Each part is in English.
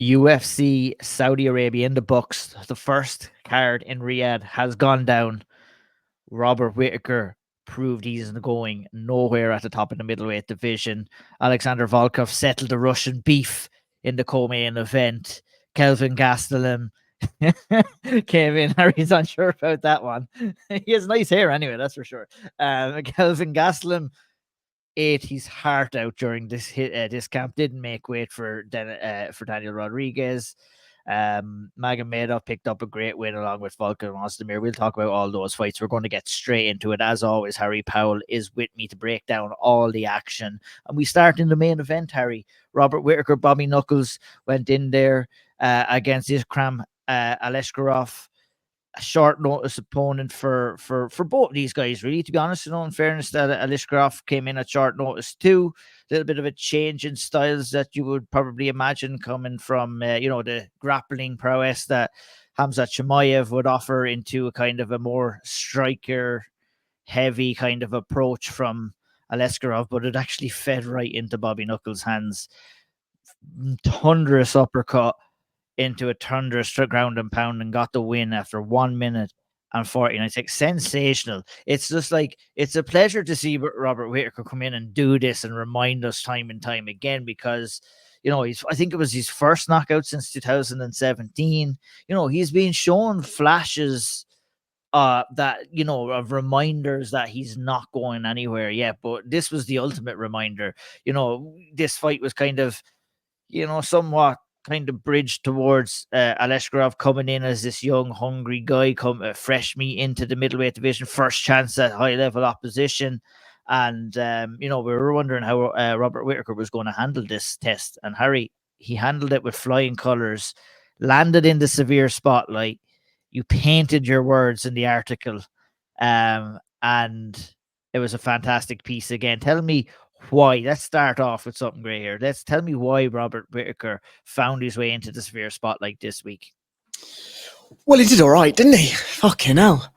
UFC Saudi Arabia in the books. The first card in Riyadh has gone down. Robert Whittaker proved he's going nowhere at the top of the middleweight division. Alexander Volkov settled the Russian beef in the co-main event. Kelvin Gastelum came in. Harry's unsure about that one. He has nice hair anyway, that's for sure. Kelvin Gastelum ate his heart out during this camp. Didn't make weight for Daniel Rodriguez. Magomedov picked up a great win along with Volkan Ozdemir. We'll talk about all those fights. We're going to get straight into it. As always, Harry Powell is with me to break down all the action. And we start in the main event, Harry. Robert Whittaker, Bobby Knuckles went in there against Ikram Aliskerov. A short notice opponent for both these guys, really, to be honest. In fairness, that Aliskerov came in at short notice too. A little bit of a change in styles that you would probably imagine coming from the grappling prowess that Hamzat Chimaev would offer into a kind of a more striker heavy kind of approach from Aliskerov, but it actually fed right into Bobby Knuckles' hands. Thunderous uppercut into a thunderous ground and pound and got the win after 1 minute and 49 seconds. Sensational. It's just like, it's a pleasure to see Robert Whittaker come in and do this and remind us time and time again, because I think it was his first knockout since 2017. He's been shown flashes that of reminders that he's not going anywhere yet, but this was the ultimate reminder. This fight was kind of somewhat kind of bridged towards Aliskerov coming in as this young, hungry guy, fresh meat into the middleweight division, first chance at high-level opposition. And, we were wondering how Robert Whittaker was going to handle this test. And Harry, he handled it with flying colors, landed in the severe spotlight. You painted your words in the article, and it was a fantastic piece again. Tell me why. Let's start off with something great here. Tell me why Robert Whittaker found his way into the severe spotlight this week. Well, he did all right, didn't he? Fucking hell,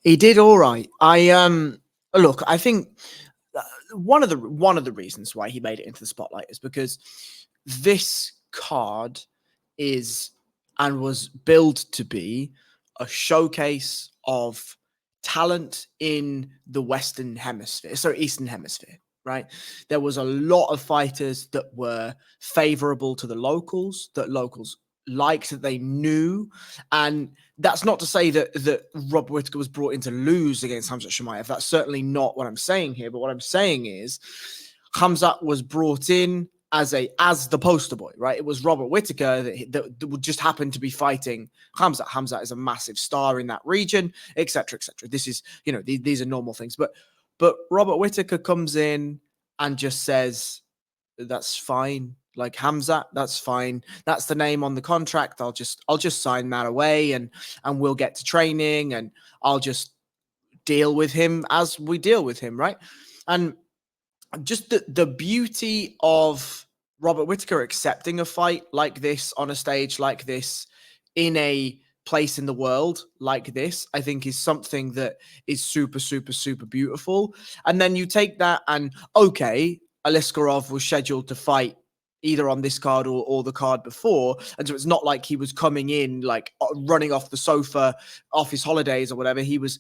he did all right. Look, I think one of the reasons why he made it into the spotlight is because this card is and was billed to be a showcase of talent in the Eastern Hemisphere, right? There was a lot of fighters that were favorable to the locals, that locals liked, that they knew. And that's not to say that Robert Whittaker was brought in to lose against Hamzat Chimaev. That's certainly not what I'm saying here. But what I'm saying is Hamzat was brought in as the poster boy, right? It was Robert Whittaker that would just happen to be fighting Hamzat. Hamzat is a massive star in that region, etc., etc. This is, these are normal things. But Robert Whittaker comes in and just says, that's fine. Like, Hamzat, that's fine. That's the name on the contract. I'll just sign that away and we'll get to training and I'll just deal with him as we deal with him, right? And just the beauty of Robert Whittaker accepting a fight like this on a stage like this in a place in the world like this, I think is something that is super, super, super beautiful. And then you take that and, okay, Aliskerov was scheduled to fight either on this card or the card before. And so it's not like he was coming in, like running off the sofa, off his holidays or whatever. He was...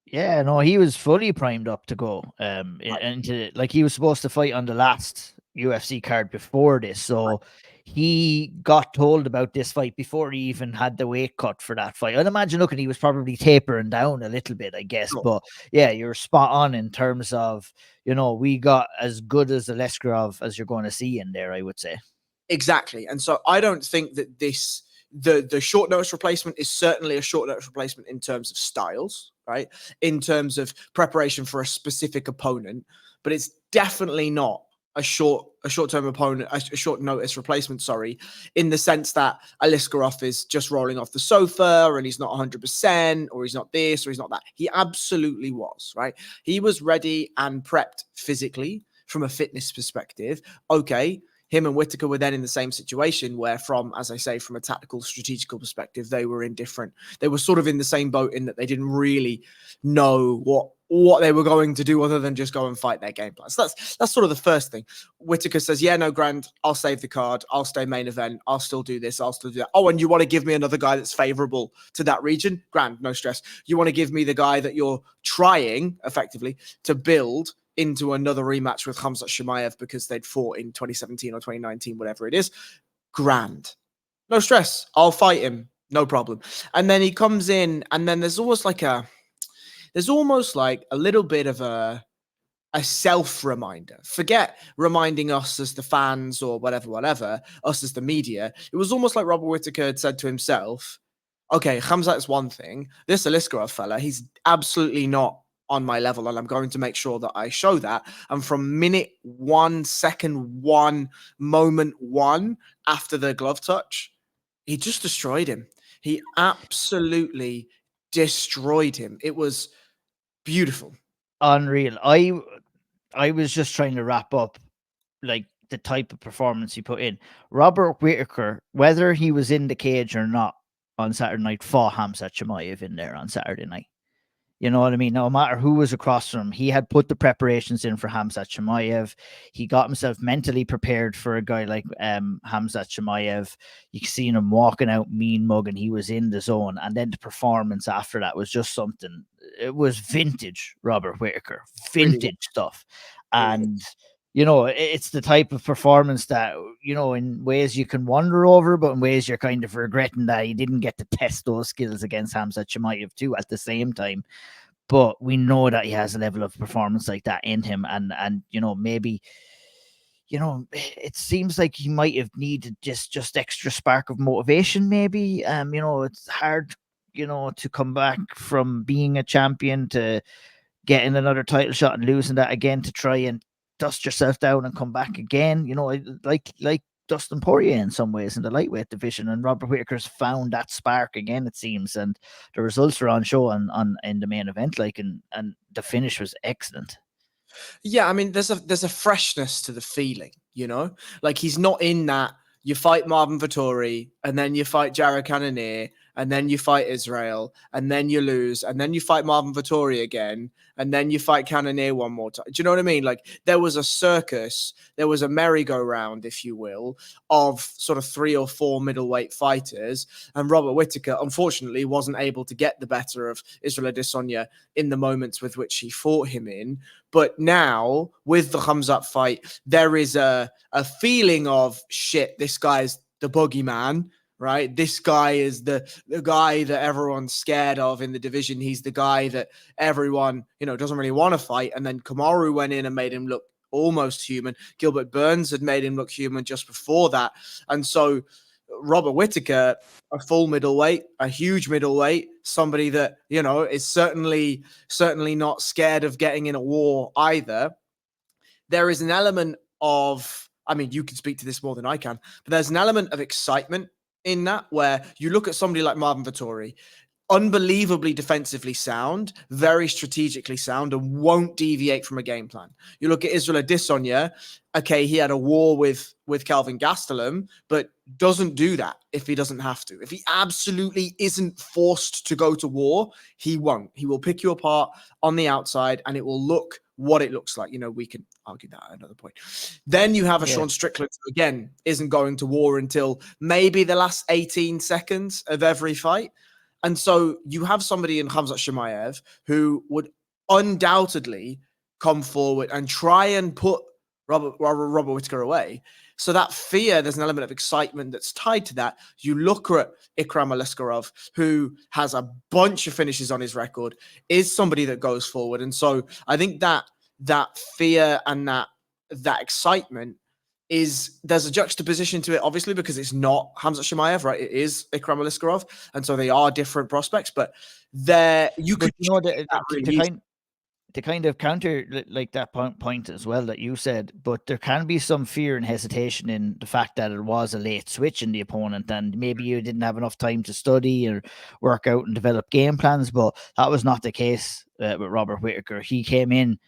Yeah, no, he was fully primed up to go into, like, he was supposed to fight on the last UFC card before this. So he got told about this fight before he even had the weight cut for that fight. I'd imagine, he was probably tapering down a little bit, I guess. Sure. But yeah, you're spot on in terms of, we got as good as Aliskerov as you're going to see in there, I would say. Exactly. And so I don't think that the short notice replacement is certainly a short notice replacement in terms of styles, right? In terms of preparation for a specific opponent, but it's definitely not a short-term opponent, a short notice replacement, in the sense that Aliskerov is just rolling off the sofa and he's not 100% or he's not this or he's not that. He absolutely was, right? He was ready and prepped physically from a fitness perspective. Okay, him and Whittaker were then in the same situation where from a tactical, strategical perspective, they were sort of in the same boat in that they didn't really know what they were going to do other than just go and fight their game plan. So that's sort of the first thing. Whittaker says, yeah, no, grand, I'll save the card. I'll stay main event. I'll still do this. I'll still do that. Oh, and you want to give me another guy that's favorable to that region? Grand, no stress. You want to give me the guy that you're trying effectively to build into another rematch with Khamzat Chimaev because they'd fought in 2017 or 2019, whatever it is. Grand. No stress. I'll fight him. No problem. And then he comes in, and then there's almost like a little bit of a self-reminder. Forget reminding us as the fans or whatever, us as the media. It was almost like Robert Whittaker had said to himself, okay, Khamzat is one thing. This Aliskerov fella, he's absolutely not on my level, and I'm going to make sure that I show that. And from minute 1, second 1, moment 1 after the glove touch, he just destroyed him. He absolutely destroyed him. It was beautiful. Unreal. I was just trying to wrap up like the type of performance he put in. Robert Whittaker, whether he was in the cage or not on Saturday night, fought Khamzat Chimaev in there on Saturday night. You know what I mean? No matter who was across from him, he had put the preparations in for Khamzat Chimaev. He got himself mentally prepared for a guy like Khamzat Chimaev. You seen him walking out mean mugging. He was in the zone. And then the performance after that was just something. It was vintage Robert Whittaker. Vintage stuff. And, you know, it's the type of performance that, you know, in ways you can wonder over, but in ways you're kind of regretting that he didn't get to test those skills against Khamzat Chimaev too at the same time. But we know that he has a level of performance like that in him. And you know, maybe, you know, it seems like he might have needed just extra spark of motivation, maybe. You know, it's hard, you know, to come back from being a champion to getting another title shot and losing that again to try and dust yourself down and come back again. You know, like Dustin Poirier in some ways in the lightweight division, and Robert Whittaker's found that spark again, it seems, and the results are on show on in the main event, like, and the finish was excellent. Yeah, I mean, there's a freshness to the feeling, you know, like he's not in that you fight Marvin Vettori and then you fight Jared Cannonier and then you fight Israel and then you lose and then you fight Marvin Vettori again and then you fight Cannonier one more time. Do you know what I mean? Like there was a circus, there was a merry-go-round, if you will, of sort of 3 or 4 middleweight fighters, and Robert Whittaker unfortunately wasn't able to get the better of Israel Adesanya in the moments with which he fought him in. But now with the Khamzat fight, there is a feeling of shit, this guy's the boogeyman, right? This guy is the guy that everyone's scared of in the division. He's the guy that everyone, you know, doesn't really want to fight. And then Kamaru went in and made him look almost human. Gilbert Burns had made him look human just before that. And so Robert Whittaker, a full middleweight, a huge middleweight, somebody that, you know, is certainly not scared of getting in a war either. There is an element of, I mean, you can speak to this more than I can, but there's an element of excitement in that where you look at somebody like Marvin Vettori, unbelievably defensively sound, very strategically sound, and won't deviate from a game plan. You look at Israel Adesanya, okay, he had a war with Kelvin Gastelum, but doesn't do that if he doesn't have to. If he absolutely isn't forced to go to war, he won't. He will pick you apart on the outside, and it will look what it looks like. You know, we can argue that at another point. Then you have a Sean Strickland who, again, isn't going to war until maybe the last 18 seconds of every fight. And so you have somebody in Khamzat Chimaev who would undoubtedly come forward and try and put Robert Whittaker away. So that fear, there's an element of excitement that's tied to that. You look at Ikram Aliskerov, who has a bunch of finishes on his record, is somebody that goes forward. And so I think that fear and that excitement there's a juxtaposition to it, obviously, because it's not Khamzat Chimaev, right? It is Ikram Aliskerov, and so they are different prospects. But there, you could, you know, to kind of counter like that point as well that you said, but there can be some fear and hesitation in the fact that it was a late switch in the opponent, and maybe you didn't have enough time to study or work out and develop game plans. But that was not the case with Robert Whittaker. He came in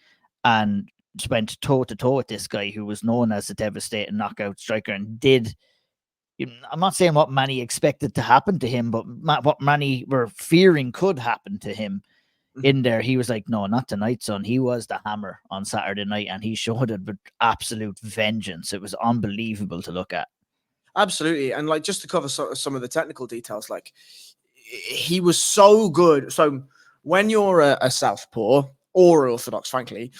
and went toe to toe with this guy who was known as a devastating knockout striker and did. I'm not saying what many expected to happen to him, but what many were fearing could happen to him. In there, he was like, no, not tonight, son. He was the hammer on Saturday night, and he showed it with absolute vengeance. It was unbelievable to look at. Absolutely. And like, just to cover some of the technical details, like, he was so good. So when you're a southpaw or orthodox, frankly,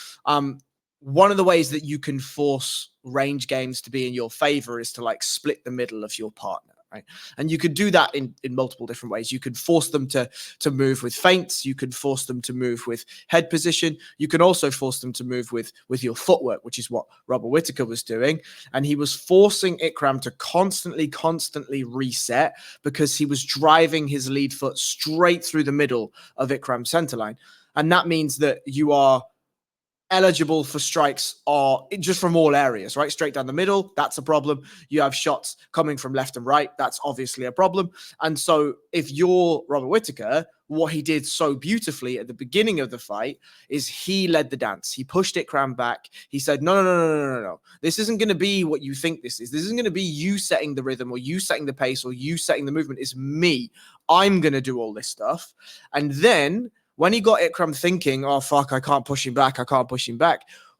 one of the ways that you can force range games to be in your favor is to like split the middle of your partner, right? And you could do that in multiple different ways. You could force them to move with feints. You could force them to move with head position. You can also force them to move with your footwork, which is what Robert Whittaker was doing. And he was forcing Ikram to constantly reset because he was driving his lead foot straight through the middle of Ikram's center line. And that means that you are eligible for strikes are just from all areas, right? Straight down the middle, that's a problem. You have shots coming from left and right, that's obviously a problem. And so if you're Robert Whittaker, what he did so beautifully at the beginning of the fight is he led the dance. He pushed Ikram back. He said, no. This isn't going to be what you think this is. This isn't going to be you setting the rhythm or you setting the pace or you setting the movement. It's me. I'm going to do all this stuff. And then when he got Ikram thinking, oh, fuck, I can't push him back,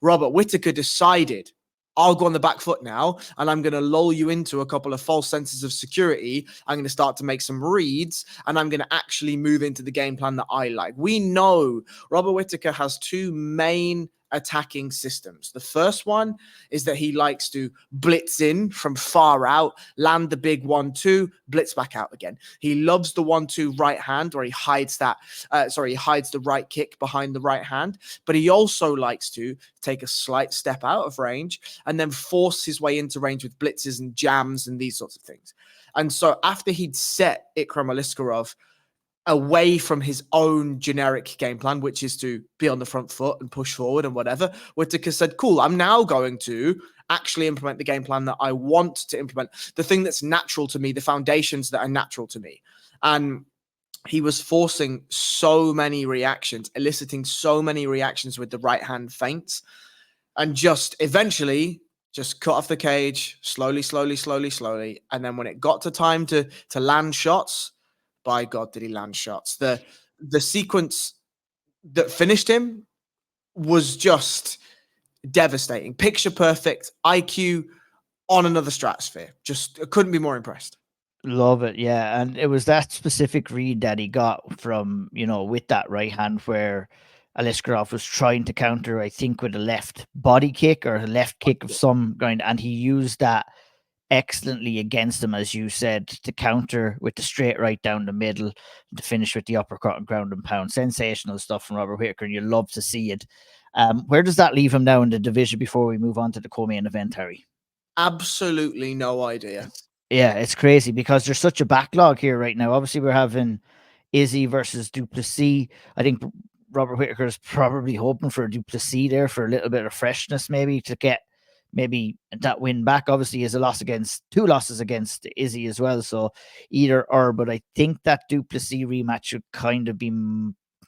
Robert Whittaker decided, I'll go on the back foot now, and I'm going to lull you into a couple of false senses of security. I'm going to start to make some reads, and I'm going to actually move into the game plan that I like. We know Robert Whittaker has two main attacking systems. The first one is that he likes to blitz in from far out, land the big 1-2, blitz back out again. He loves the 1-2 right hand where he hides he hides the right kick behind the right hand, but he also likes to take a slight step out of range and then force his way into range with blitzes and jams and these sorts of things. And so after he'd set Ikram Aliskerov away from his own generic game plan, which is to be on the front foot and push forward and whatever, Whittaker said, cool, I'm now going to actually implement the game plan that I want to implement, the thing that's natural to me, the foundations that are natural to me. And he was forcing so many reactions, eliciting so many reactions with the right hand feints, and just eventually just cut off the cage slowly. And then when it got to time to land shots, by God, did he land shots. The sequence that finished him was just devastating. Picture perfect, IQ on another stratosphere. Just couldn't be more impressed. Love it, yeah. And it was that specific read that he got from, with that right hand where Aliskerov was trying to counter, I think, with a left body kick or a left kick of some kind, and he used that excellently against him, as you said, to counter with the straight right down the middle, to finish with the uppercut and ground and pound. Sensational stuff from Robert Whittaker, and you love to see it. Where does that leave him now in the division before we move on to the co-main event, Harry? Absolutely no idea. Yeah, it's crazy because there's such a backlog here right now. Obviously, we're having Izzy versus Duplessis. I think Robert Whittaker is probably hoping for a Duplessis there for a little bit of freshness, maybe to get maybe that win back. Obviously, he has two losses against Izzy as well, so either or. But I think that Duplessis rematch should kind of be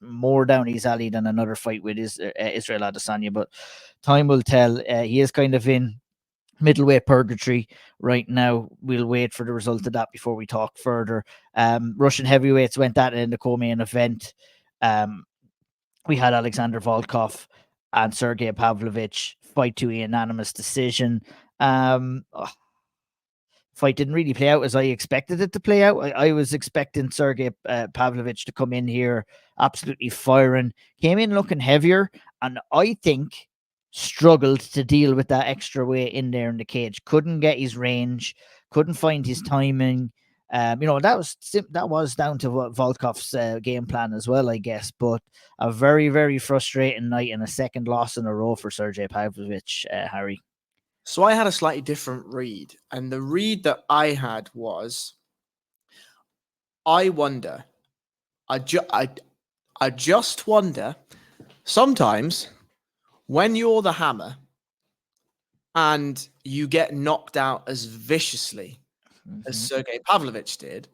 more down his alley than another fight with Israel Adesanya. But time will tell. He is kind of in middleweight purgatory right now. We'll wait for the result of that before we talk further. Russian heavyweights went at it in the co-main event. We had Alexander Volkov and Sergey Pavlovich fight to a unanimous decision. Fight didn't really play out as I expected it to play out. I was expecting Sergey Pavlovich to come in here absolutely firing. Came in looking heavier, and I think struggled to deal with that extra weight in there in the cage. Couldn't get his range, couldn't find his timing. That was down to Volkov's game plan as well, I guess. But a very, very frustrating night and a second loss in a row for Sergey Pavlovich, Harry. So I had a slightly different read, and the read that I had was, I wonder, I just wonder, sometimes when you're the hammer and you get knocked out as viciously as Sergey Pavlovich did,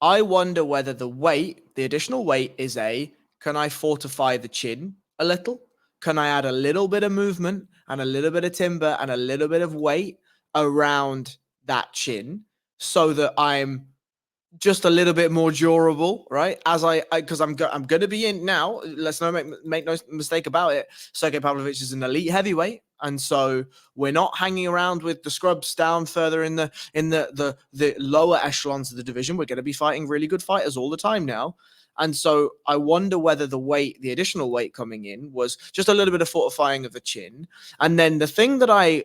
I wonder whether the additional weight is can I fortify the chin a little? can I add a little bit of movement and a little bit of timber and a little bit of weight around that chin so that I'm just a little bit more durable, right? As because I'm going to be in now. Let's make no mistake about it. Sergey Pavlovich is an elite heavyweight, and so we're not hanging around with the scrubs down further in the lower echelons of the division. We're going to be fighting really good fighters all the time now. And so I wonder whether the additional weight coming in was just a little bit of fortifying of the chin. And then the thing that I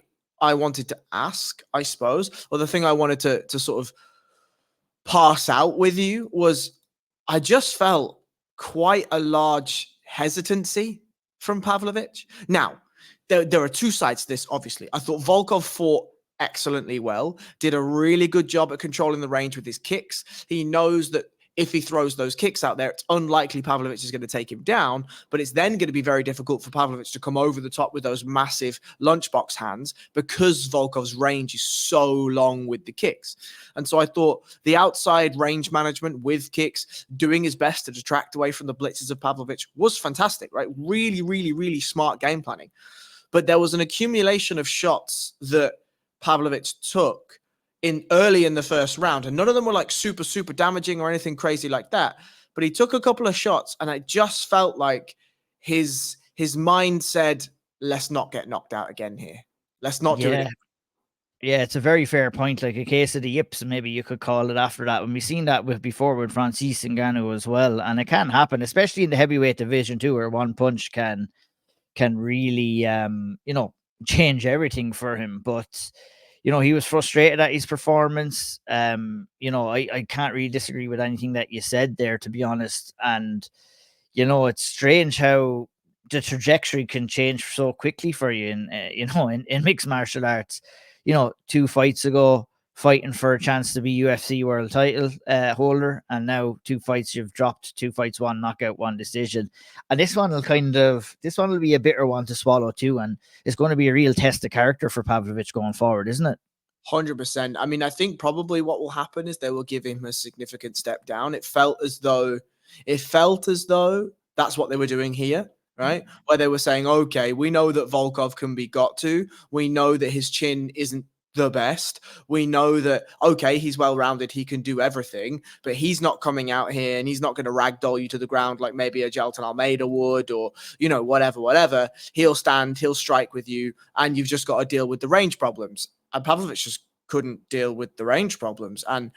wanted to ask, I suppose, or the thing I wanted to sort of pass out with you was I just felt quite a large hesitancy from Pavlovich. Now, there are two sides to this, obviously. I thought Volkov fought excellently well, did a really good job at controlling the range with his kicks. He knows that if he throws those kicks out there, it's unlikely Pavlovich is going to take him down, but it's then going to be very difficult for Pavlovich to come over the top with those massive lunchbox hands because Volkov's range is so long with the kicks. And so I thought the outside range management with kicks, doing his best to detract away from the blitzes of Pavlovich was fantastic, right? Really, really, really smart game planning. But there was an accumulation of shots that Pavlovich took early in the first round, and none of them were like super, super damaging or anything crazy like that. But he took a couple of shots, and I just felt like his mind said, let's not get knocked out again here. Let's not do it. Yeah, it's a very fair point. Like a case of the yips, maybe you could call it after that. And we've seen that before with Francis Ngannou as well. And it can happen, especially in the heavyweight division too, where one punch can really change everything for him. But he was frustrated at his performance. I can't really disagree with anything that you said there, to be honest. And, it's strange how the trajectory can change so quickly for you in mixed martial arts. 2 fights ago, fighting for a chance to be UFC world title holder, and now 2 fights you've dropped, 2 fights, 1 knockout, 1 decision. And this one will be a bitter one to swallow too, and it's going to be a real test of character for Pavlovich going forward, isn't it? 100%. I mean, I think probably what will happen is they will give him a significant step down. It felt as though that's what they were doing here, right? Where they were saying, okay, we know that Volkov can be got to. We know that his chin isn't the best. We know that, okay, he's well-rounded. He can do everything, but he's not coming out here and he's not going to ragdoll you to the ground like maybe a Gelton Almeida would, or, whatever. He'll stand, he'll strike with you, and you've just got to deal with the range problems. And Pavlovich just couldn't deal with the range problems. And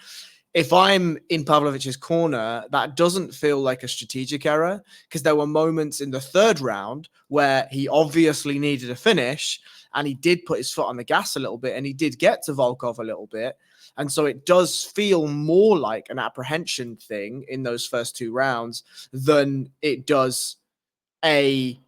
if I'm in Pavlovich's corner, that doesn't feel like a strategic error, because there were moments in the third round where he obviously needed a finish and he did put his foot on the gas a little bit and he did get to Volkov a little bit. And so it does feel more like an apprehension thing in those first 2 rounds than it does a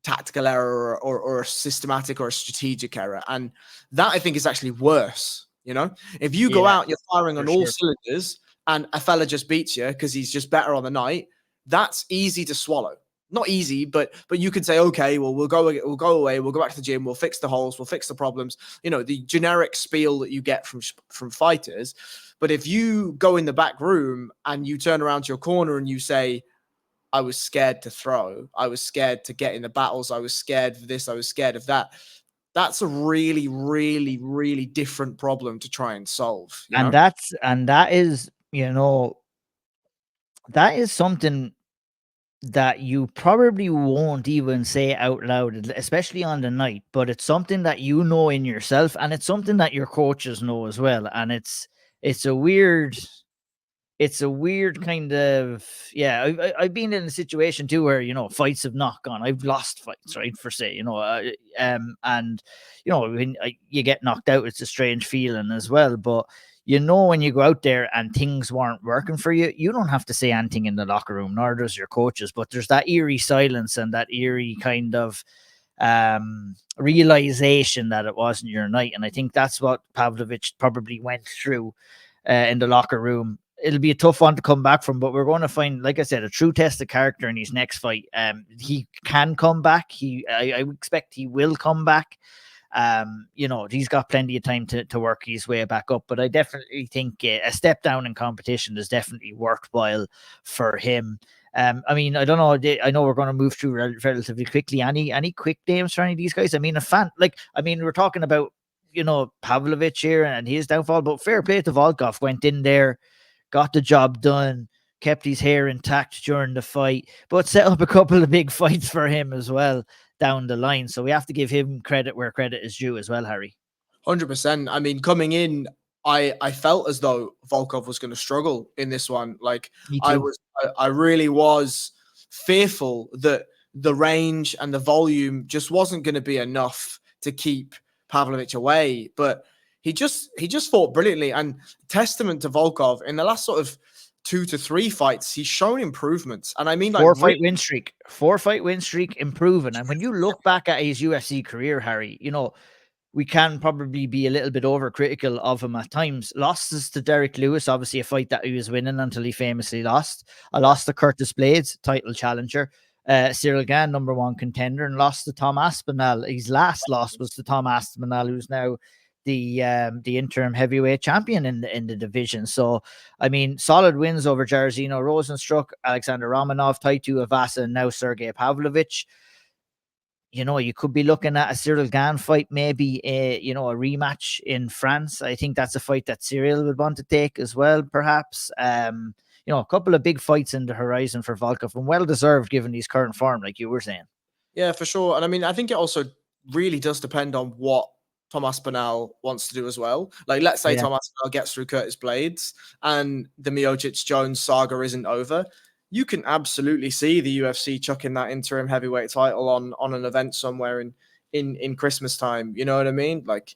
tactical error or a systematic or a strategic error. And that, I think, is actually worse. If you go out, you're firing on all cylinders and a fella just beats you because he's just better on the night, that's easy to swallow. Not easy, but you could say, okay, well, we'll go away, we'll go back to the gym, we'll fix the holes, we'll fix the problems, the generic spiel that you get from fighters. But if you go in the back room and you turn around to your corner and you say, I was scared to throw, I was scared to get in the battles, I was scared of this, I was scared of that, that's a really, really, really different problem to try and solve. That is something that you probably won't even say out loud, especially on the night, but it's something that in yourself, and it's something that your coaches know as well. And it's a weird kind of, I've been in a situation too where fights have not gone. I've lost fights, right, for say, and when you get knocked out, it's a strange feeling as well. But when you go out there and things weren't working for you, you don't have to say anything in the locker room, nor does your coaches. But there's that eerie silence and that eerie kind of realization that it wasn't your night. And I think that's what Pavlovich probably went through in the locker room. It'll be a tough one to come back from, but we're going to find, like I said, a true test of character in his next fight. He can come back. I expect he will come back. He's got plenty of time to work his way back up, but I definitely think a step down in competition is definitely worthwhile for him. I mean, I don't know. I know we're going to move through relatively quickly. Any quick names for any of these guys? I mean, we're talking about, Pavlovich here and his downfall, but fair play to Volkov. Went in there, got the job done, kept his hair intact during the fight, but set up a couple of big fights for him as well down the line. So we have to give him credit where credit is due as well, Harry. 100%. I mean, coming in, I felt as though Volkov was going to struggle in this one. Like, Me too. I really was fearful that the range and the volume just wasn't going to be enough to keep Pavlovich away. But he just fought brilliantly, and testament to Volkov in the last sort of 2 to 3 fights, he's shown improvements. And I mean, like, 4-fight win streak improving. And when you look back at his UFC career, Harry, we can probably be a little bit overcritical of him at times. Losses to Derek Lewis, obviously a fight that he was winning until he famously lost. I lost to Curtis Blades, title challenger. Cyril Gane, number 1 contender, and lost to Tom Aspinall. His last loss was to Tom Aspinall, who's now the interim heavyweight champion in the division. So, I mean, solid wins over Jairzinho Rosenstruck, Alexander Romanov, Taitu Avasa, and now Sergey Pavlovich. You could be looking at a Cyril Gane fight, maybe a rematch in France. I think that's a fight that Cyril would want to take as well, perhaps. A couple of big fights in the horizon for Volkov, and well deserved given his current form, like you were saying. Yeah, for sure. And I mean, I think it also really does depend on what Tom Aspinall wants to do as well. Like, let's say Tom Aspinall gets through Curtis Blades and the Miocic Jones saga isn't over. You can absolutely see the UFC chucking that interim heavyweight title on an event somewhere in Christmas time. You know what I mean? Like,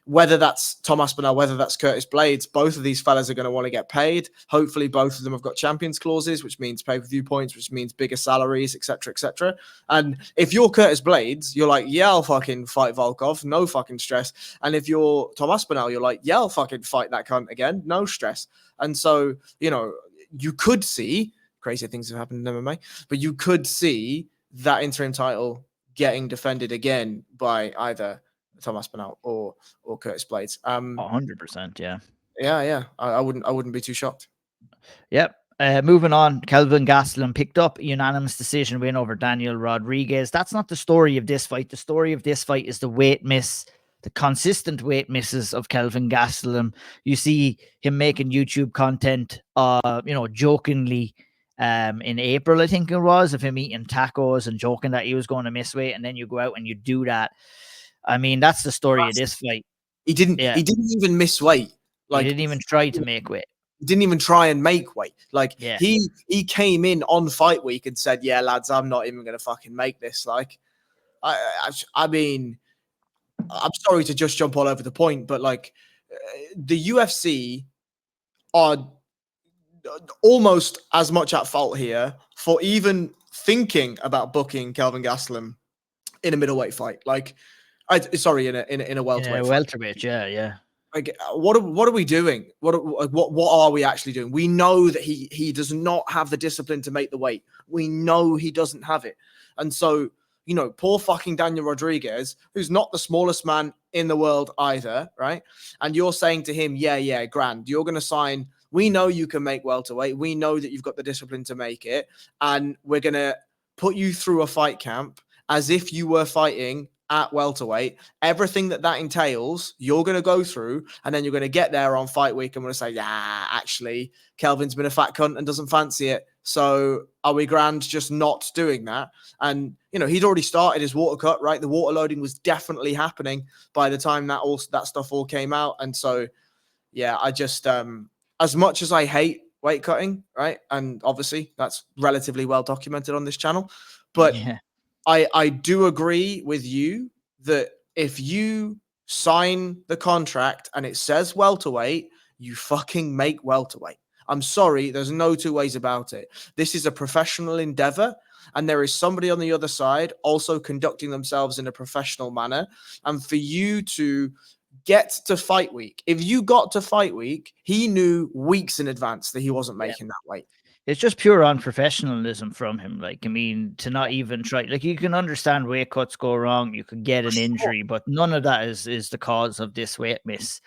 whether that's Tom Aspinall, whether that's Curtis Blades, both of these fellas are going to want to get paid. Hopefully, both of them have got champions clauses, which means pay-per-view points, which means bigger salaries, etc., etc. And if you're Curtis Blades, you're like, yeah, I'll fucking fight Volkov, no fucking stress. And if you're Tom Aspinall, you're like, yeah, I'll fucking fight that cunt again, no stress. And so, you could see crazy things have happened in MMA, but you could see that interim title getting defended again by either Tom Aspinall or Curtis Blades. 100%, yeah. Yeah. I wouldn't be too shocked. Yep. Moving on, Kelvin Gastelum picked up a unanimous decision win over Daniel Rodriguez. That's not the story of this fight. The story of this fight is the weight miss, the consistent weight misses of Kelvin Gastelum. You see him making YouTube content, jokingly, in April, I think it was, of him eating tacos and joking that he was going to miss weight, and then you go out and you do that. I mean, that's the story of this fight. He didn't even miss weight. Like, he didn't even try to make weight. He didn't even try and make weight. Like, yeah. he came in on fight week and said, yeah, lads, I'm not even going to fucking make this. Like, I mean, I'm sorry to just jump all over the point, but like, the UFC are almost as much at fault here for even thinking about booking Kelvin Gastelum in a middleweight fight. Like, in a welterweight. Welterweight, yeah. Like, what are we doing? What are we actually doing? We know that he does not have the discipline to make the weight. We know he doesn't have it, and so poor fucking Daniel Rodriguez, who's not the smallest man in the world either, right? And you're saying to him, yeah, grand, you're going to sign. We know you can make welterweight. We know that you've got the discipline to make it, and we're going to put you through a fight camp as if you were fighting at welterweight. Everything that entails, you're going to go through, and then you're going to get there on fight week and going to say, yeah, actually, Kelvin's been a fat cunt and doesn't fancy it. So are we grand just not doing that? And, he'd already started his water cut, right? The water loading was definitely happening by the time that stuff all came out. And so, yeah, I just, as much as I hate weight cutting, right? And obviously that's relatively well documented on this channel, but yeah. I do agree with you that if you sign the contract and it says welterweight, you fucking make welterweight. I'm sorry, there's no two ways about it. This is a professional endeavor, and there is somebody on the other side also conducting themselves in a professional manner. And for you to get to fight week, if you got to fight week, he knew weeks in advance that he wasn't making that weight. It's just pure unprofessionalism from him. Like, I mean, to not even try. Like, you can understand weight cuts go wrong. You could get an injury, but none of that is the cause of this weight miss.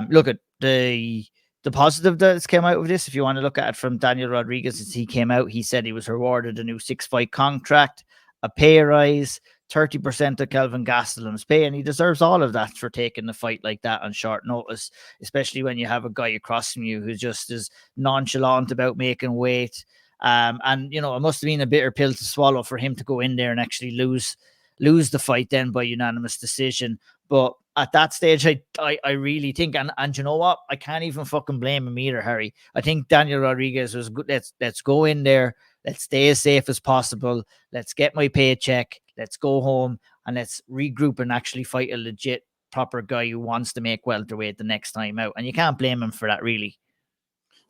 Look at the the positive that's came out of this, if you want to look at it from Daniel Rodriguez, is he came out, he said he was rewarded a new 6-fight contract, a pay rise, 30% of Kelvin Gastelum's pay, and he deserves all of that for taking the fight like that on short notice, especially when you have a guy across from you who just is nonchalant about making weight. And it must have been a bitter pill to swallow for him to go in there and actually lose the fight then by unanimous decision. But at that stage, I really think, and you know what? I can't even fucking blame him either, Harry. I think Daniel Rodriguez was good. Let's go in there. Let's stay as safe as possible. Let's get my paycheck. Let's go home and let's regroup and actually fight a legit, proper guy who wants to make welterweight the next time out. And you can't blame him for that, really.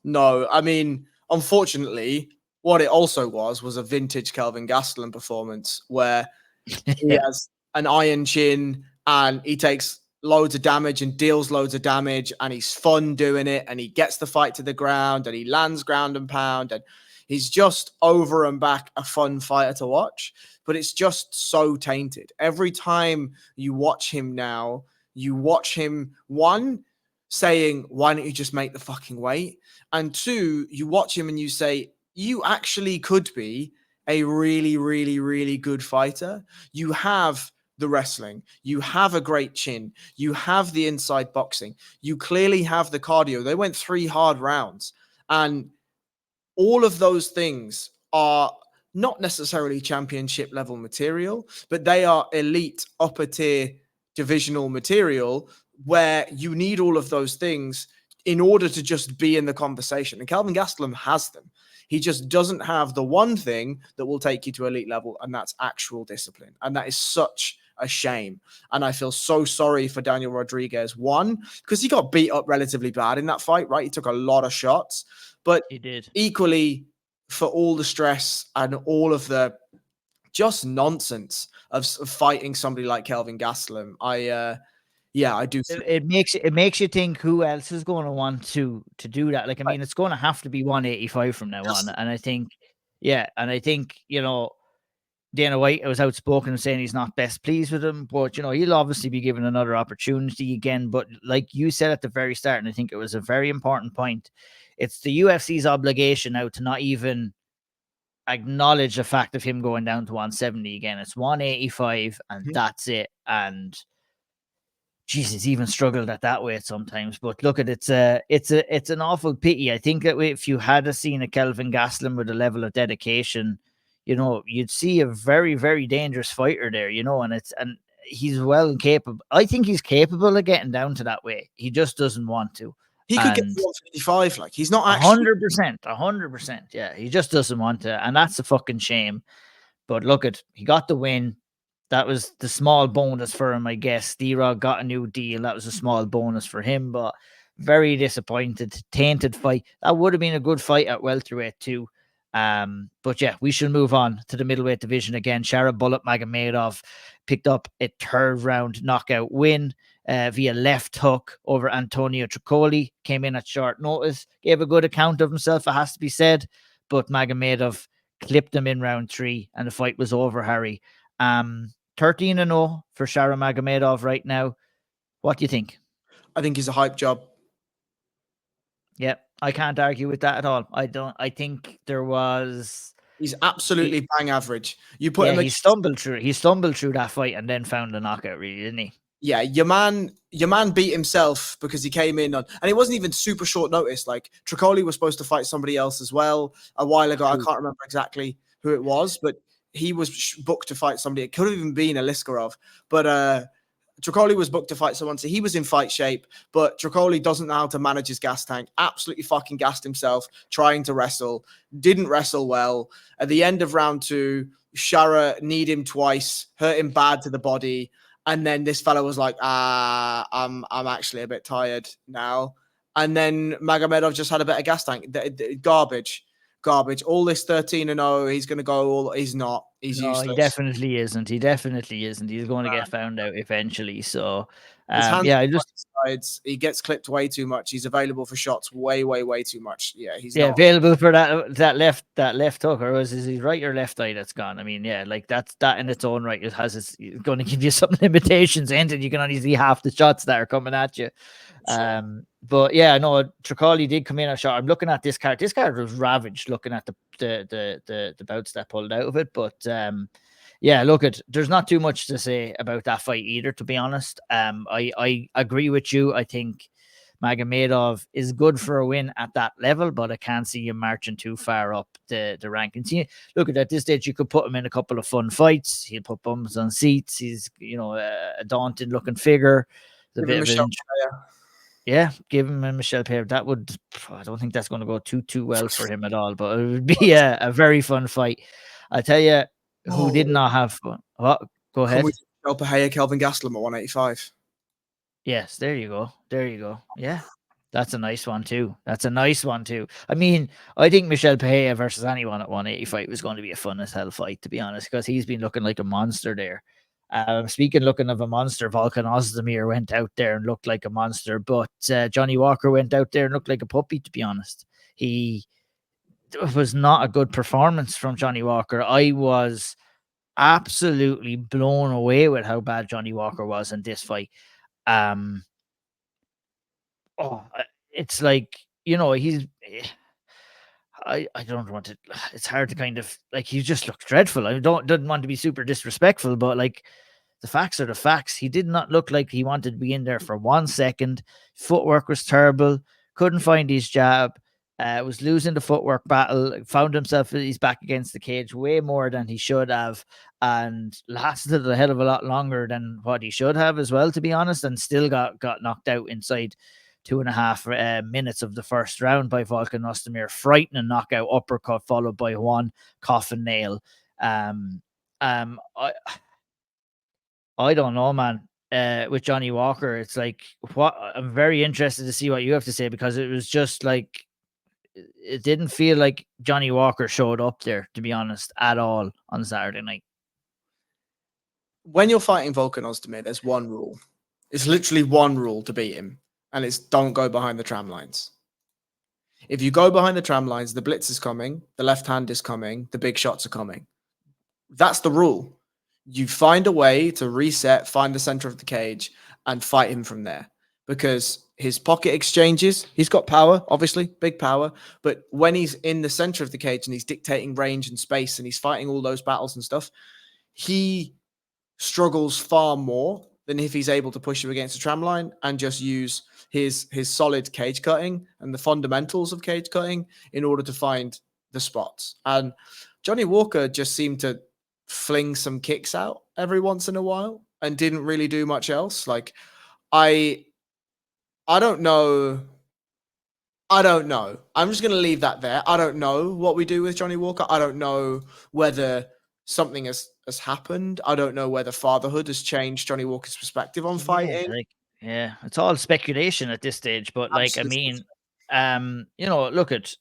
No, I mean, unfortunately, what it also was a vintage Kelvin Gastelum performance where he has an iron chin and he takes loads of damage and deals loads of damage, and he's fun doing it, and he gets the fight to the ground and he lands ground and pound, and he's just over and back a fun fighter to watch. But it's just so tainted. Every time you watch him now, you watch him, one, saying, why don't you just make the fucking weight? And two, you watch him and you say, you actually could be a really, really, really good fighter. You have the wrestling, you have a great chin, you have the inside boxing, you clearly have the cardio. They went 3 hard rounds, and all of those things are not necessarily championship level material, but they are elite upper tier divisional material where you need all of those things in order to just be in the conversation. And Kelvin Gastelum has them. He just doesn't have the one thing that will take you to elite level, and that's actual discipline. And that is such a shame. And I feel so sorry for Daniel Rodriguez. One, because he got beat up relatively bad in that fight, right? He took a lot of shots, but he did. Equally, for all the stress and all of the just nonsense of fighting somebody like Kelvin Gastelum, I do. It makes you think who else is going to want to do that. Like, I mean, it's going to have to be 185 from now on. And I think, Dana White was outspoken and saying he's not best pleased with him, but he'll obviously be given another opportunity again. But like you said at the very start, and I think it was a very important point, it's the UFC's obligation now to not even acknowledge the fact of him going down to 170 again. It's 185 and that's it. And Jesus, even struggled at that weight sometimes. But look at it's an awful pity. I think that if you had seen a Kelvin Gastelum with a level of dedication, you'd see a very, very dangerous fighter there, and he's well capable. I think he's capable of getting down to that weight. He just doesn't want to. He could get 155. Like, he's not actually 100%. Yeah, he just doesn't want to, and that's a fucking shame. But look he got the win. That was the small bonus for him, I guess. D-Rod got a new deal. That was a small bonus for him, but very disappointed. Tainted fight. That would have been a good fight at welterweight too. But yeah, we should move on to the middleweight division again. Shara Bullet Magomedov picked up a 3rd round knockout win via left hook over Antonio Tricoli. Came in at short notice, gave a good account of himself, it has to be said, but Magomedov clipped him in round 3 and the fight was over, Harry. 13-0 for Shara Magomedov right now. What do you think? I think he's a hype job. Yeah, I can't argue with that at all. I think there was. He's absolutely bang average. You put him. He stumbled through that fight and then found the knockout, really, didn't he? Yeah, your man beat himself because he came in on, and it wasn't even super short notice. Like, Tricoli was supposed to fight somebody else as well a while ago. I can't remember exactly who it was, but he was booked to fight somebody. It could have even been Aliskerov, but Tricoli was booked to fight someone, so he was in fight shape, but Tricoli doesn't know how to manage his gas tank. Absolutely fucking gassed himself trying to wrestle. Didn't wrestle well. At the end of round 2, Shara kneed him twice, hurt him bad to the body, and then this fellow was like, I'm actually a bit tired now. And then Magomedov just had a bit of gas tank. Garbage. All this 13-0, he's going to go all. He's not. He's useless. He definitely isn't. He's going to get found out eventually. So, he gets clipped way too much. He's available for shots way too much. Yeah, he's not available for that left hook, or is his right or left eye that's gone? I mean, yeah, like that in its own right, it's going to give you some limitations, and you can only see half the shots that are coming at you. But yeah, no, Tricoli did come in a shot. I'm looking at this card. This card was ravaged looking at the bouts that pulled out of it. But yeah, look, there's not too much to say about that fight either, to be honest. I agree with you. I think Magomedov is good for a win at that level, but I can't see him marching too far up the rankings. Look, at this stage, you could put him in a couple of fun fights. He'll put bums on seats. He's, a daunting looking figure. Yeah, give him a Michelle Payer. That would, I don't think that's going to go too well for him at all, but it would be a very fun fight. I tell you, who did not have fun. Oh, go ahead. Michelle Payer, Kelvin Gastelum at 185. Yes, there you go. Yeah, that's a nice one too. I mean, I think Michelle Payer versus anyone at 185 was going to be a fun as hell fight, to be honest, because he's been looking like a monster there. Looking of a monster, Volkan Ozdemir went out there and looked like a monster, but Johnny Walker went out there and looked like a puppy, to be honest. It was not a good performance from Johnny Walker. I was absolutely blown away with how bad Johnny Walker was in this fight. It's like, I don't want to, it's hard to kind of, like, he just looks dreadful. I didn't want to be super disrespectful, but like, the facts are the facts. He did not look like he wanted to be in there for 1 second. Footwork was terrible. Couldn't find his jab. Was losing the footwork battle. Found himself, he's back against the cage way more than he should have, and lasted a hell of a lot longer than what he should have as well, to be honest, and still got knocked out inside 2.5 minutes of the first round by Volkan Ozdemir. Frightening knockout uppercut followed by one coffin nail. I don't know, man. With Johnny Walker, it's like, I'm very interested to see what you have to say, because it was just like, it didn't feel like Johnny Walker showed up there, to be honest, at all on Saturday night. When you're fighting Volkan Ozdemir, there's one rule. It's literally one rule to beat him, and it's don't go behind the tram lines. If you go behind the tram lines, the blitz is coming, the left hand is coming, the big shots are coming. That's the rule. You find a way to reset, find the center of the cage, and fight him from there. Because his pocket exchanges, he's got power, obviously, big power. But when he's in the center of the cage and he's dictating range and space and he's fighting all those battles and stuff, he struggles far more than if he's able to push you against a tram line and just use his solid cage cutting and the fundamentals of cage cutting in order to find the spots. And Johnny Walker just seemed to fling some kicks out every once in a while and didn't really do much else. Like, I don't know. I'm just going to leave that there. I don't know what we do with Johnny Walker. I don't know whether something has happened. I don't know whether fatherhood has changed Johnny Walker's perspective on fighting. Yeah, it's all speculation at this stage. But Absolutely. I mean, look at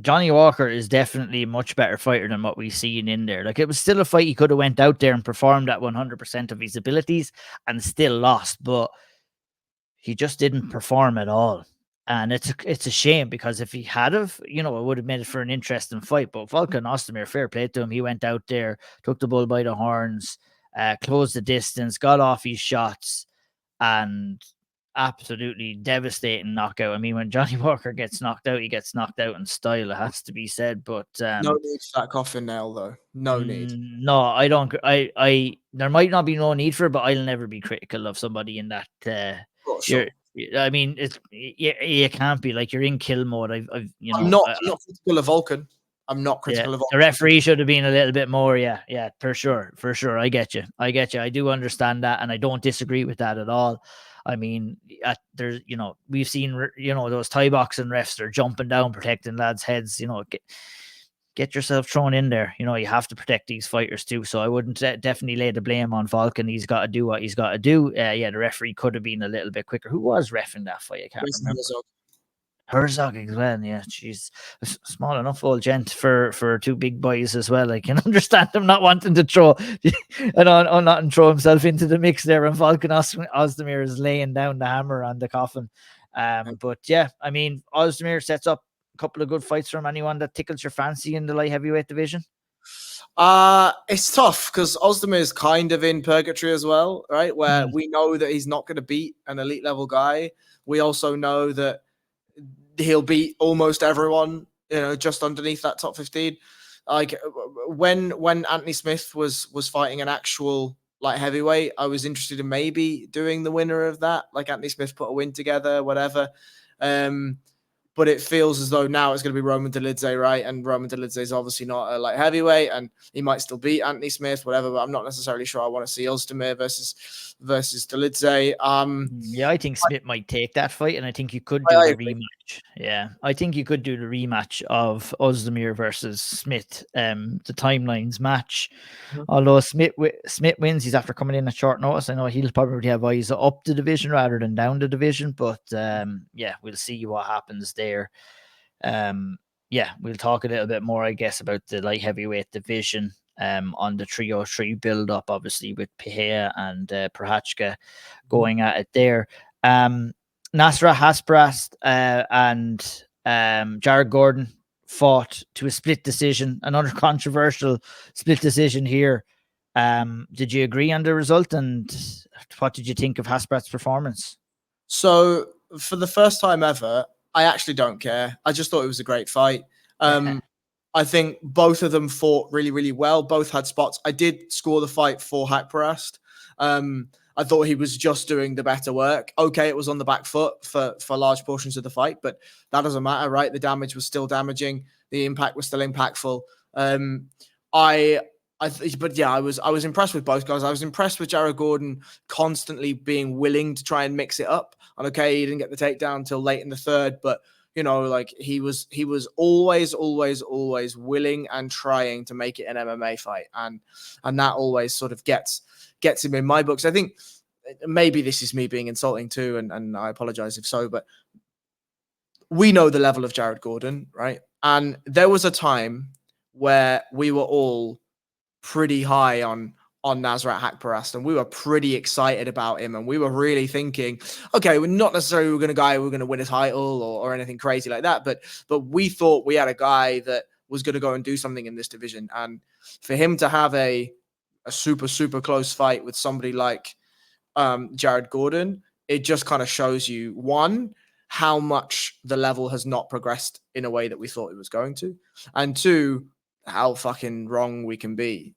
Johnny Walker is definitely a much better fighter than what we've seen in there. Like, it was still a fight he could have went out there and performed at 100% of his abilities and still lost, but he just didn't perform at all. And it's a shame, because if he had have, it would have made it for an interesting fight. But Volkan Ozdemir, fair play to him. He went out there, took the bull by the horns, closed the distance, got off his shots, and absolutely devastating knockout. I mean, when Johnny Walker gets knocked out, he gets knocked out in style. It has to be said. But no need for that coffin nail, though. No need. No, I don't. There might not be no need for it, but I'll never be critical of somebody in that. Sure. I mean, you can't be, like, you're in kill mode. I'm not critical of Volkan. I'm not critical of Volkan. The referee should have been a little bit more. Yeah, for sure. I get you. I do understand that, and I don't disagree with that at all. I mean, there's, we've seen, those Thai boxing refs, they're jumping down, protecting lads' heads. Get yourself thrown in there. You have to protect these fighters too. So I wouldn't definitely lay the blame on Volkan. He's got to do what he's got to do. The referee could have been a little bit quicker. Who was reffing that fight? I can't remember. Herzog as well. Yeah, she's a small enough old gent for two big boys as well. I can understand him not wanting to throw and throw himself into the mix there. And Volkan Ozdemir is laying down the hammer on the coffin. But yeah, I mean, Ozdemir sets up a couple of good fights from anyone that tickles your fancy in the light heavyweight division. It's tough because Ozdemir is kind of in purgatory as well, right? Where we know that he's not going to beat an elite level guy. We also know that he'll beat almost everyone, just underneath that top 15. Like when Anthony Smith was fighting an actual light heavyweight, I was interested in maybe doing the winner of that. Like Anthony Smith put a win together, whatever. But it feels as though now it's going to be Roman Dolidze, right? And Roman Dolidze is obviously not a light heavyweight, and he might still beat Anthony Smith, whatever. But I'm not necessarily sure I want to see Ozdemir versus Dolidze. Yeah, I think Smith might take that fight, and I think you could do the rematch. Yeah, I think you could do the rematch of Ozdemir versus Smith. The timelines match. Although Smith wins, he's after coming in at short notice. I know he'll probably have eyes up the division rather than down the division, but yeah, we'll see what happens there. Yeah, we'll talk a little bit more, I guess, about the light heavyweight division on the 303 build up, obviously, with Pereira and Prochazka going at it there. Nasrat Haqparast and Jared Gordon fought to a split decision, another controversial split decision here. Did you agree on the result, and what did you think of Haqparast's performance? So, for the first time ever, I actually don't care. I just thought it was a great fight. I think both of them fought really, really well. Both had spots. I did score the fight for Haqparast. I thought he was just doing the better work. Okay, it was on the back foot for large portions of the fight, but that doesn't matter, right? The damage was still damaging. The impact was still impactful. But yeah, I was impressed with both guys. I was impressed with Jared Gordon constantly being willing to try and mix it up. And okay, he didn't get the takedown until late in the third, but like he was always willing and trying to make it an MMA fight, and that always sort of gets him in my books. I think maybe this is me being insulting too, and I apologize if so, but we know the level of Jared Gordon, right? And there was a time where we were all pretty high on Nasrat Haqparast, and we were pretty excited about him, and we were really thinking, okay, we're not necessarily we're going to win a title or anything crazy like that, but we thought we had a guy that was going to go and do something in this division, and for him to have a super close fight with somebody like Jared Gordon, it just kind of shows you, one, how much the level has not progressed in a way that we thought it was going to, and two, how fucking wrong we can be,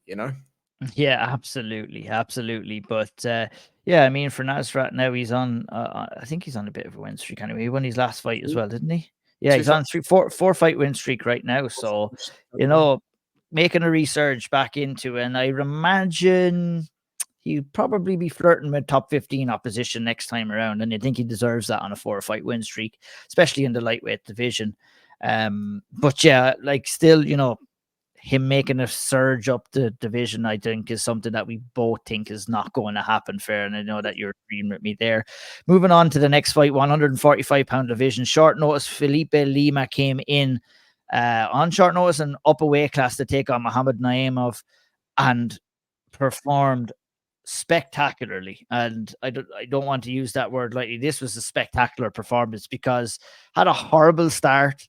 Yeah, absolutely. But yeah, I mean, for Nasrat now, he's on. I think he's on a bit of a win streak anyway. He won his last fight as well, didn't he? Yeah, he's on four fight win streak right now. So making a resurge back into, and I imagine he'd probably be flirting with top 15 opposition next time around, and I think he deserves that on a 4-fight win streak, especially in the lightweight division. But yeah, like still, him making a surge up the division, I think, is something that we both think is not going to happen, fair. And I know that you're agreeing with me there. Moving on to the next fight, 145-pound division. Short notice, Felipe Lima came in on short notice and up a weight class to take on Muhammad Naimov and performed spectacularly. And I don't want to use that word lightly. This was a spectacular performance because had a horrible start,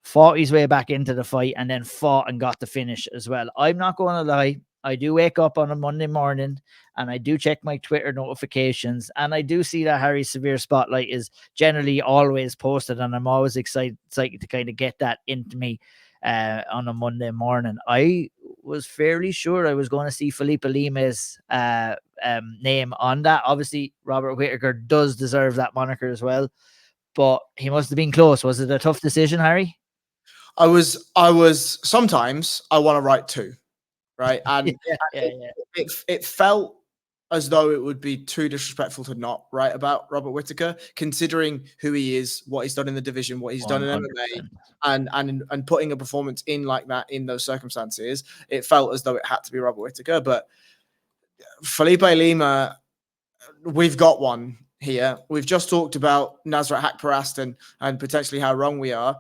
fought his way back into the fight, and then fought and got the finish as well. I'm not going to lie. I do wake up on a Monday morning and I do check my Twitter notifications, and I do see that Harry's Severe Spotlight is generally always posted, and I'm always excited to kind of get that into me on a Monday morning. I was fairly sure I was going to see Felipe Lima's name on that. Obviously, Robert Whittaker does deserve that moniker as well, but he must have been close. Was it a tough decision, Harry? I was sometimes I want to write two, right? And it felt as though it would be too disrespectful to not write about Robert Whittaker, considering who he is, what he's done in the division, what he's 100%. Done in MMA, and putting a performance in like that in those circumstances. It felt as though it had to be Robert Whittaker. But Felipe Lima, we've got one here. We've just talked about Nasrat Haqparast and potentially how wrong we are.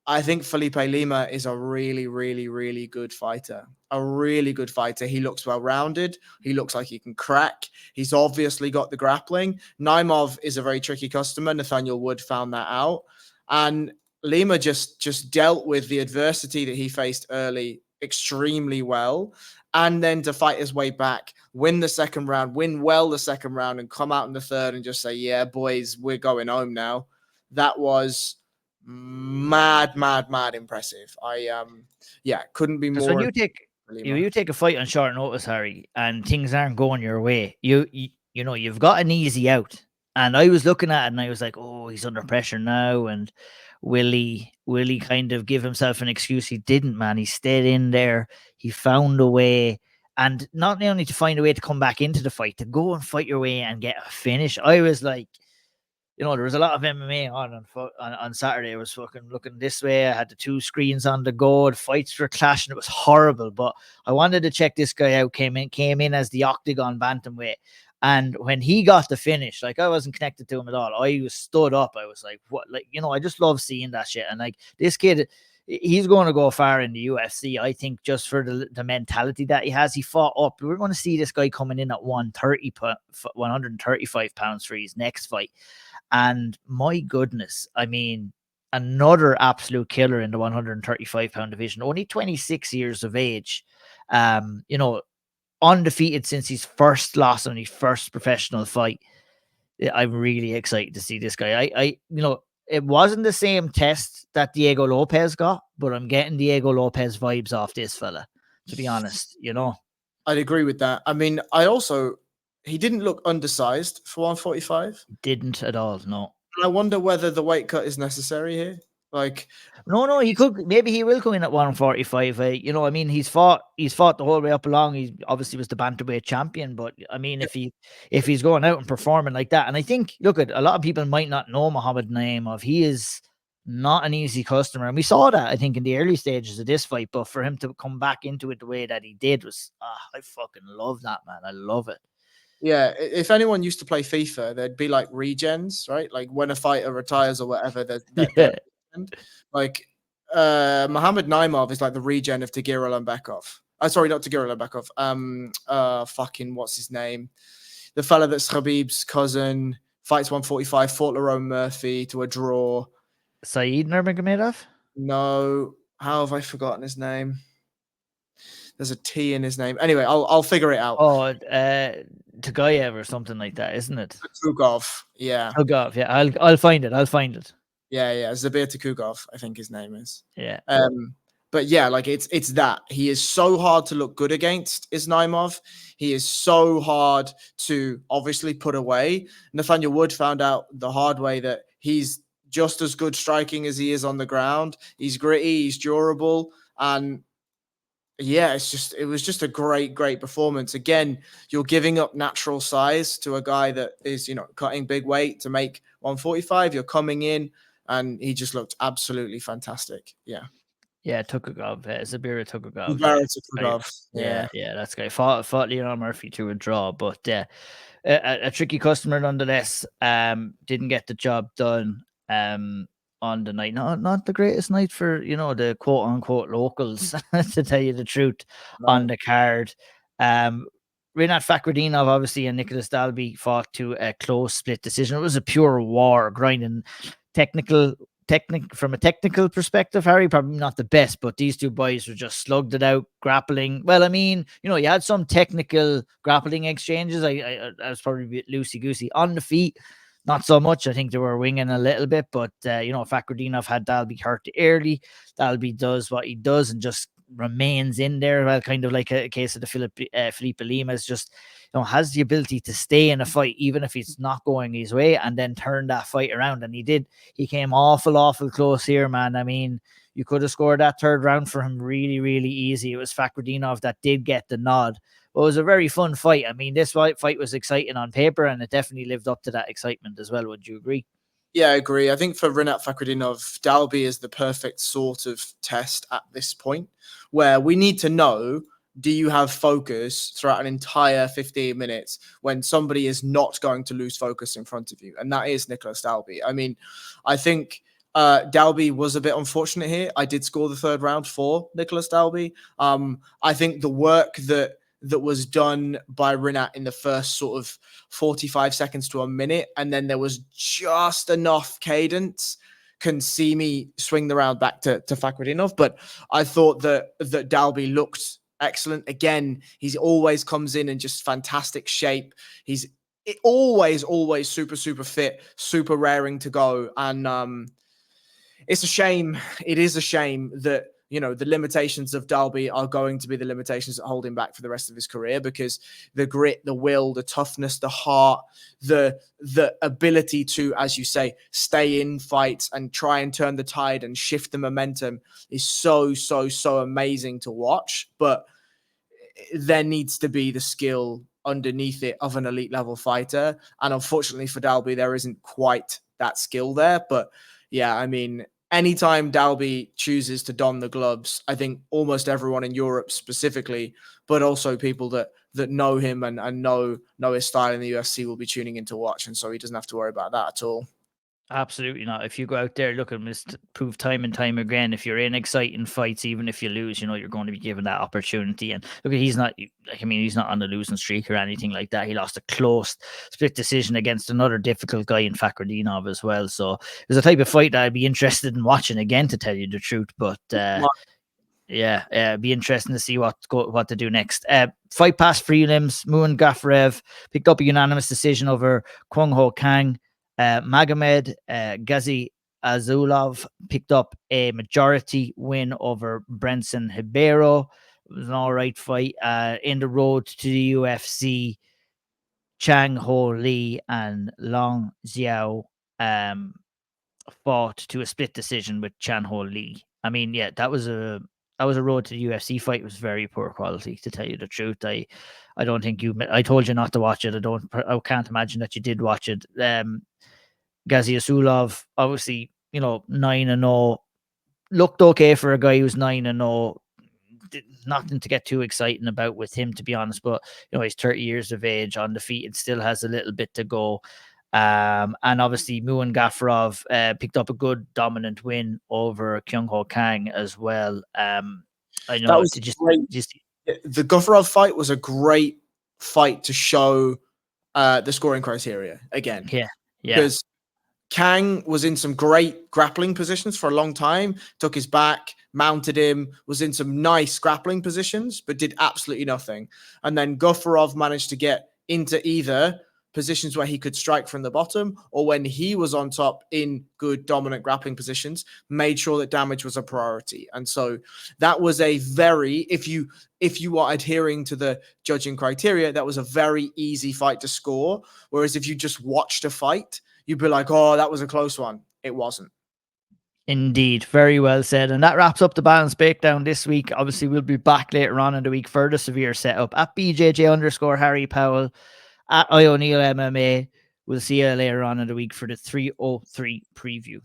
I think Felipe Lima is a really, really, really good fighter. A really good fighter. He looks well-rounded. He looks like he can crack. He's obviously got the grappling. Naimov is a very tricky customer. Nathaniel Wood found that out. And Lima just dealt with the adversity that he faced early extremely well. And then to fight his way back, win the second round, win well the second round, and come out in the third and just say, yeah, boys, we're going home now. That was mad impressive. Yeah, couldn't be Because when more. you take a fight on short notice, Harry, and things aren't going your way, you know you've got an easy out. And I was looking at it, and I was like, oh, he's under pressure now, and will he kind of give himself an excuse? He didn't, man. He stayed in there. He found a way, and not only to find a way to come back into the fight, to go and fight your way and get a finish. I was like, you know, there was a lot of MMA on Saturday. I was fucking looking this way. I had the two screens on the go. The fights were clashing. It was horrible. But I wanted to check this guy out. Came in as the Octagon bantamweight. And when he got the finish, like, I wasn't connected to him at all. I was stood up. I was like, what? Like, you know, I just love seeing that shit. And like, this kid, he's going to go far in the UFC. I think just for the mentality that he has. He fought up. We're going to see this guy coming in at 135 pounds for his next fight. And my goodness, I mean, another absolute killer in the 135-pound division, only 26 years of age, you know, undefeated since his first loss on his first professional fight. I'm really excited to see this guy. You know, it wasn't the same test that Diego Lopez got, but I'm getting Diego Lopez vibes off this fella, to be honest, you know. I'd agree with that. I mean, he didn't look undersized for 145. Didn't at all, no. And I wonder whether the weight cut is necessary here. Like, no, he could. Maybe he will come in at 145. You know, I mean, he's fought the whole way up along. He obviously was the bantamweight champion, but I mean, if he's going out and performing like that, and I think, look, at a lot of people might not know Muhammad Naimov. He is not an easy customer, and we saw that, I think, in the early stages of this fight. But for him to come back into it the way that he did was, I fucking love that, man. I love it. Yeah, if anyone used to play FIFA, there'd be like regens, right? Like when a fighter retires or whatever, they're like Muhammad Naimov is like the regen of Tagir Ulanbekov. Sorry, not Tagir Ulanbekov. Fucking what's his name? The fella that's Khabib's cousin, fights 145, fought Lerone Murphy to a draw. Saeed Nurmagomedov? No, how have I forgotten his name? There's a T in his name. Anyway, I'll figure it out. Oh, Tagayev or something like that, isn't it? Tukugov, yeah. Tukugov, yeah. I'll find it. Yeah. Zabir Tukugov, I think his name is. Yeah. But yeah, like it's that. He is so hard to look good against, is Naimov. He is so hard to obviously put away. Nathaniel Wood found out the hard way that he's just as good striking as he is on the ground. He's gritty, he's durable, and yeah, it was just a great performance. Again, you're giving up natural size to a guy that is, you know, cutting big weight to make 145. You're coming in, and he just looked absolutely fantastic. Yeah. Yeah, Tukugov, Zabira Tukugov. Yeah, that's guy. Fought Leon Murphy to a draw, but a tricky customer nonetheless. Didn't get the job done on the night. Not the greatest night for, you know, the quote unquote locals, to tell you the truth, on the card. Rinat Fakhretdinov, obviously, and Nicholas Dalby fought to a close split decision. It was a pure war, grinding from a technical perspective, Harry, probably not the best, but these two boys were just slugged it out, grappling. Well, I mean, you know, you had some technical grappling exchanges. I was probably a bit loosey-goosey. On the feet, not so much. I think they were winging a little bit, but, you know, Fakhretdinov had Dalby hurt early. Dalby does what he does and just remains in there. Well, kind of like a case of the Felipe Limas, just, you know, has the ability to stay in a fight even if he's not going his way, and then turn that fight around. And he did. He came awful close here, man. I mean, you could have scored that third round for him really easy. It was Fakhretdinov that did get the nod. But it was a very fun fight. I mean, this fight was exciting on paper, and it definitely lived up to that excitement as well. Would you agree? Yeah, I agree. I think for Rinat Fakhretdinov, Dalby is the perfect sort of test at this point, where we need to know, do you have focus throughout an entire 15 minutes when somebody is not going to lose focus in front of you? And that is Nicholas Dalby. I mean, I think Dalby was a bit unfortunate here. I did score the third round for Nicholas Dalby. I think the work that was done by Rinat in the first sort of 45 seconds to a minute, and then there was just enough cadence, can see me swing the round back to Fakhretdinov. But I thought that Dalby looked excellent. Again, he's always comes in just fantastic shape. He's always super fit, super raring to go. And it's a shame. It is a shame that, you know, the limitations of Dalby are going to be the limitations that hold him back for the rest of his career, because the grit, the will, the toughness, the heart, the ability to, as you say, stay in fights and try and turn the tide and shift the momentum is so amazing to watch. But there needs to be the skill underneath it of an elite level fighter. And unfortunately for Dalby, there isn't quite that skill there. But yeah, I mean, anytime Dalby chooses to don the gloves, I think almost everyone in Europe specifically, but also people that know him and know his style in the UFC will be tuning in to watch. And so he doesn't have to worry about that at all. Absolutely not. If you go out there, look at him, prove time and time again. If you're in exciting fights, even if you lose, you know, you're going to be given that opportunity. And look, he's not, I mean, he's not on the losing streak or anything like that. He lost a close split decision against another difficult guy in Fakhretdinov as well. So it's a type of fight that I'd be interested in watching again, to tell you the truth. But yeah, it'd be interesting to see what to do next. Fight past prelims, Muin Gafrev picked up a unanimous decision over Kwang Ho Kang. Magomed Ghazi Azulov picked up a majority win over Brenson Ribeiro. It was an all right fight. In the road to the UFC, Chang Ho Lee and Long Xiao fought to a split decision with Chan Ho Lee. I mean, yeah, that was a road to the UFC fight. It was very poor quality, to tell you the truth. I don't think I told you not to watch it. I can't imagine that you did watch it. Ghazi Asulov, obviously, you know, 9-0, looked okay for a guy who's 9-0. Nothing to get too exciting about with him, to be honest. But you know, he's 30 years of age, undefeated, still has a little bit to go. And obviously, Muin Gafrov picked up a good dominant win over Kyung Ho Kang as well. I know that was the Gafrov fight was a great fight to show the scoring criteria again. Yeah, because Kang was in some great grappling positions for a long time, took his back, mounted him, was in some nice grappling positions, but did absolutely nothing. And then Gafrov managed to get into either positions where he could strike from the bottom, or when he was on top in good dominant grappling positions, made sure that damage was a priority. And so that was a very, if you are adhering to the judging criteria, that was a very easy fight to score. Whereas if you just watched a fight, you'd be like, oh, that was a close one. It wasn't. Indeed. Very well said. And that wraps up the Balance Breakdown this week. Obviously, we'll be back later on in the week for the Severe Setup at BJJ_Harry Powell at O'Neill MMA. We'll see you later on in the week for the 303 preview.